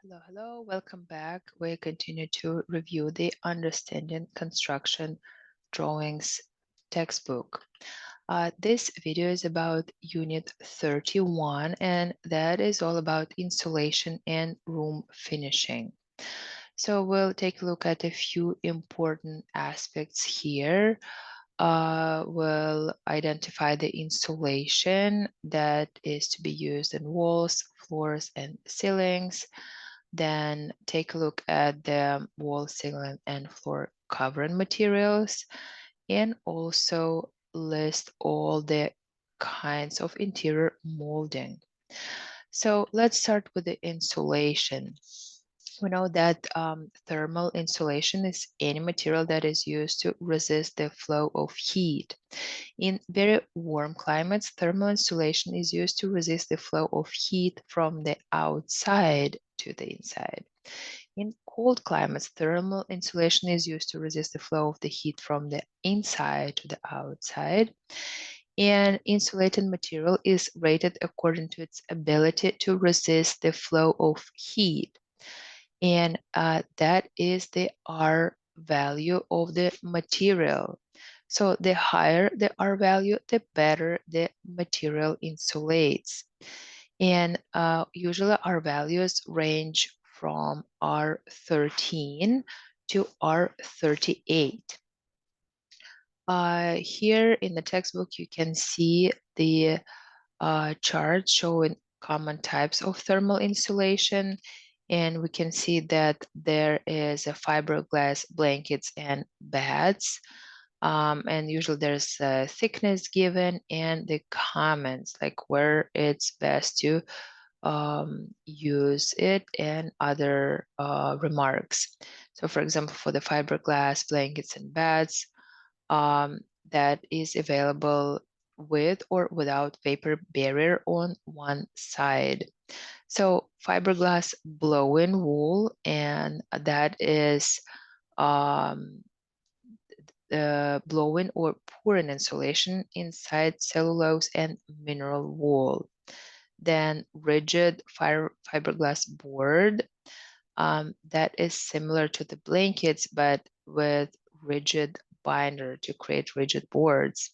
Hello, welcome back. We continue to review the Understanding Construction Drawings textbook. This video is about Unit 31, and that is all about insulation and room finishing. So we'll take a look at a few important aspects here. We'll identify the insulation that is to be used in walls, floors, and ceilings. Then take a look at the wall, ceiling, and floor covering materials, and also list all the kinds of interior molding. So let's start with the insulation. We know that thermal insulation is any material that is used to resist the flow of heat. In very warm climates, thermal insulation is used to resist the flow of heat from the outside to the inside. In cold climates, thermal insulation is used to resist the flow of the heat from the inside to the outside. And insulated material is rated according to its ability to resist the flow of heat. And that is the R value of the material. So the higher the R value, the better the material insulates. And usually R values range from R13 to R38. Here in the textbook, you can see the chart showing common types of thermal insulation. And we can see that there is a fiberglass blankets and beds. And usually there's a thickness given and the comments, like where it's best to use it and other remarks. So for example, for the fiberglass blankets and beds, that is available with or without vapor barrier on one side. So fiberglass blow-in wool, and that is blow-in or pour-in insulation inside cellulose and mineral wool. Then rigid fiberglass board, that is similar to the blankets, but with rigid binder to create rigid boards.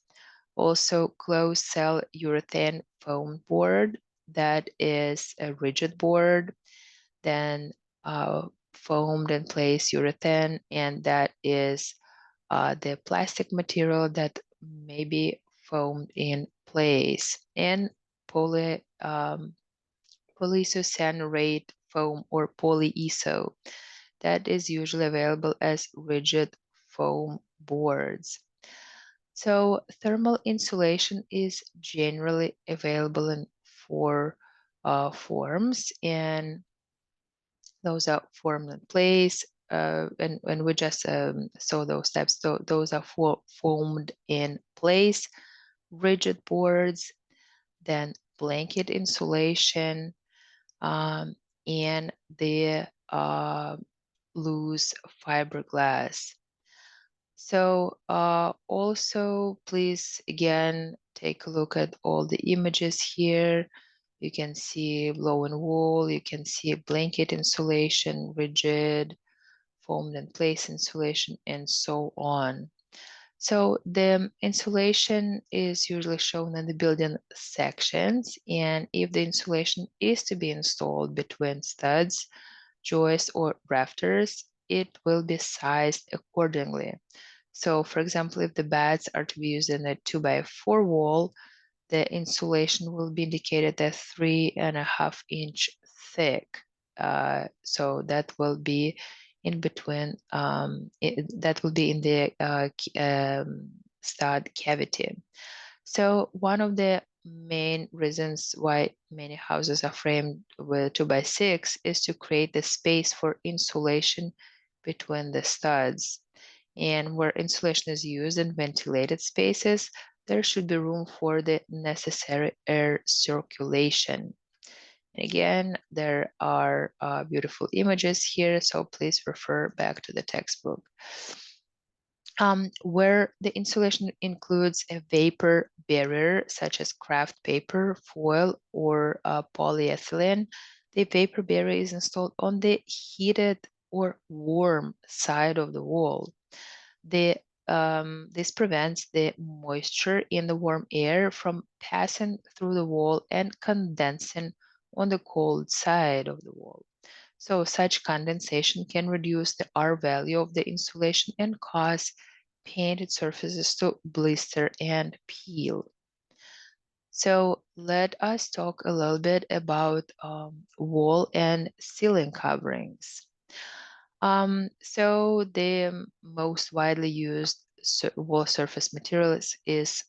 Also, closed cell urethane foam board, that is a rigid board. Then foamed in place urethane, and that is the plastic material that may be foamed in place. And polyisocyanated foam or polyiso, that is usually available as rigid foam boards. So thermal insulation is generally available in four forms, and those are formed in place. And we just saw those steps. So those are foamed in place, rigid boards, then blanket insulation, and the loose fiberglass. So also please again take a look at all the images here. You can see blow-in wool, you can see blanket insulation, rigid, foamed in place insulation, and so on. So the insulation is usually shown in the building sections, and if the insulation is to be installed between studs, joists, or rafters, it will be sized accordingly. So for example, if the beds are to be used in a 2x4 wall, the insulation will be indicated as 3.5-inch thick. So that will be in between, that will be in the stud cavity. So one of the main reasons why many houses are framed with 2x6 is to create the space for insulation between the studs. And where insulation is used in ventilated spaces, there should be room for the necessary air circulation. And again, there are beautiful images here, so please refer back to the textbook. Where the insulation includes a vapor barrier, such as craft paper, foil, or polyethylene, the vapor barrier is installed on the heated or warm side of the wall. This prevents the moisture in the warm air from passing through the wall and condensing on the cold side of the wall. So such condensation can reduce the R value of the insulation and cause painted surfaces to blister and peel. So let us talk a little bit about wall and ceiling coverings. So the most widely used wall surface material is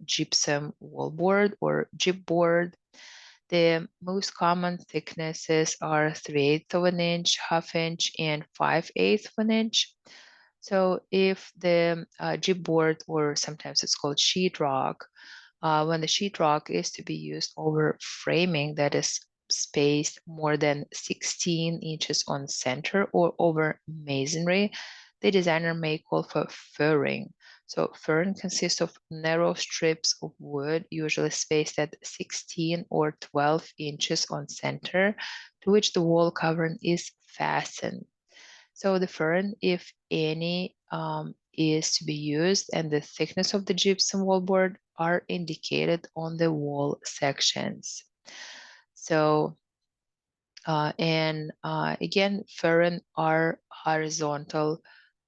gypsum wallboard or gypboard. The most common thicknesses are 3/8 of an inch, half inch, and 5/8 of an inch. So if the gypboard, or sometimes it's called sheetrock, when the sheetrock is to be used over framing that is spaced more than 16 inches on center or over masonry, the designer may call for furring. So furring consists of narrow strips of wood, usually spaced at 16 or 12 inches on center, to which the wall covering is fastened. So the fern, if any, is to be used, and the thickness of the gypsum wallboard are indicated on the wall sections. So, again, fern are horizontal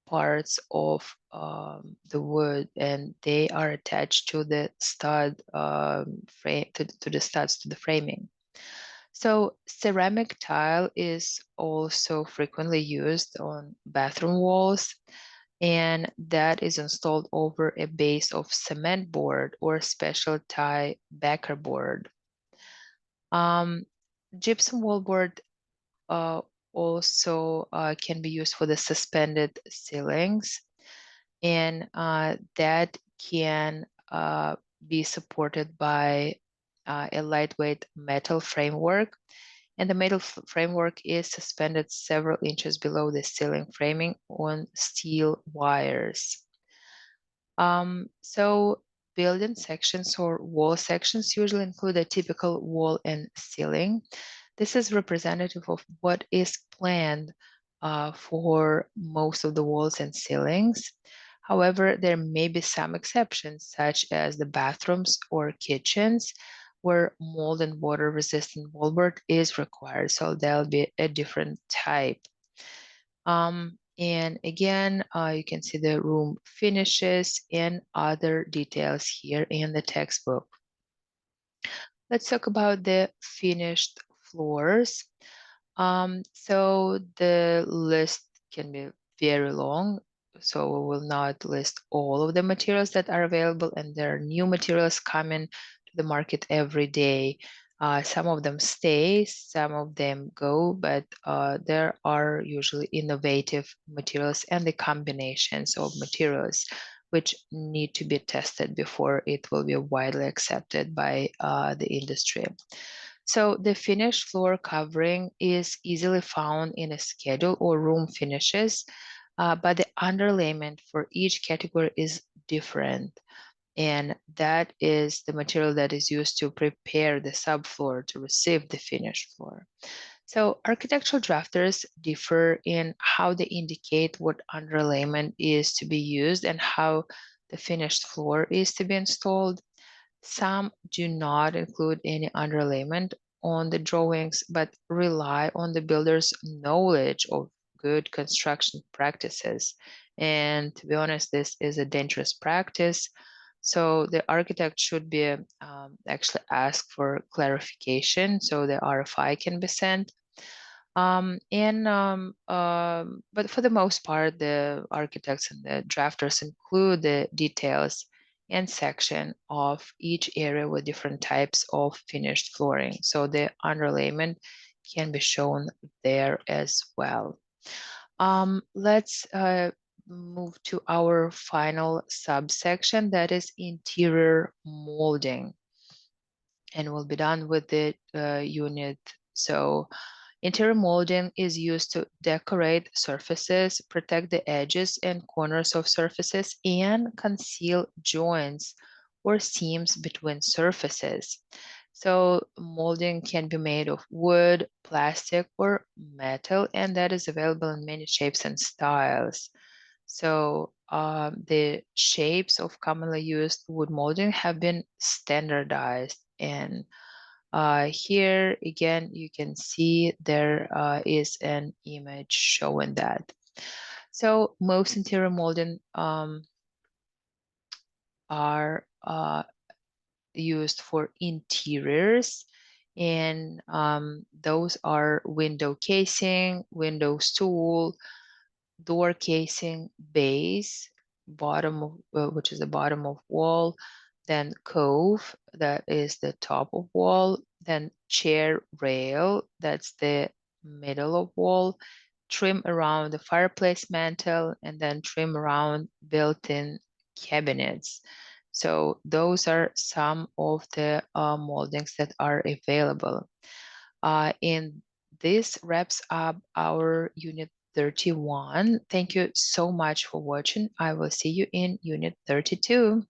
parts of the wood, and they are attached to the stud frame, to the studs, to the framing. So ceramic tile is also frequently used on bathroom walls, and that is installed over a base of cement board or special tie backer board. Gypsum wallboard uh, also can be used for the suspended ceilings, and that can be supported by a lightweight metal framework, and the metal framework is suspended several inches below the ceiling framing on steel wires. So building sections or wall sections usually include a typical wall and ceiling. This is representative of what is planned for most of the walls and ceilings. However, there may be some exceptions, such as the bathrooms or kitchens, where mold and water resistant wallboard is required. So there'll be a different type. And again, you can see the room finishes and other details here in the textbook. Let's talk about the finished floors. So the list can be very long, so we will not list all of the materials that are available, and there are new materials coming to the market every day. Some of them stay, some of them go, but there are usually innovative materials and the combinations of materials which need to be tested before it will be widely accepted by the industry. So the finished floor covering is easily found in a schedule or room finishes, but the underlayment for each category is different. And that is the material that is used to prepare the subfloor to receive the finished floor. So architectural drafters differ in how they indicate what underlayment is to be used and how the finished floor is to be installed. Some do not include any underlayment on the drawings, but rely on the builder's knowledge of good construction practices. And to be honest, this is a dangerous practice. So the architect should be actually asked for clarification so the RFI can be sent. But for the most part, the architects and the drafters include the details and section of each area with different types of finished flooring. So the underlayment can be shown there as well. Let's move to our final subsection, that is interior molding. And we'll be done with the unit. So interior molding is used to decorate surfaces, protect the edges and corners of surfaces, and conceal joints or seams between surfaces. So molding can be made of wood, plastic, or metal, and that is available in many shapes and styles. So the shapes of commonly used wood molding have been standardized. And here again, you can see there is an image showing that. So most interior molding are used for interiors, and those are window casing, window stool, door casing, base, bottom of which is the bottom of wall, then cove, that is the top of wall, then chair rail, that's the middle of wall, trim around the fireplace mantel, and then trim around built-in cabinets. So those are some of the moldings that are available. And this wraps up our Unit 31. Thank you so much for watching. I will see you in Unit 32.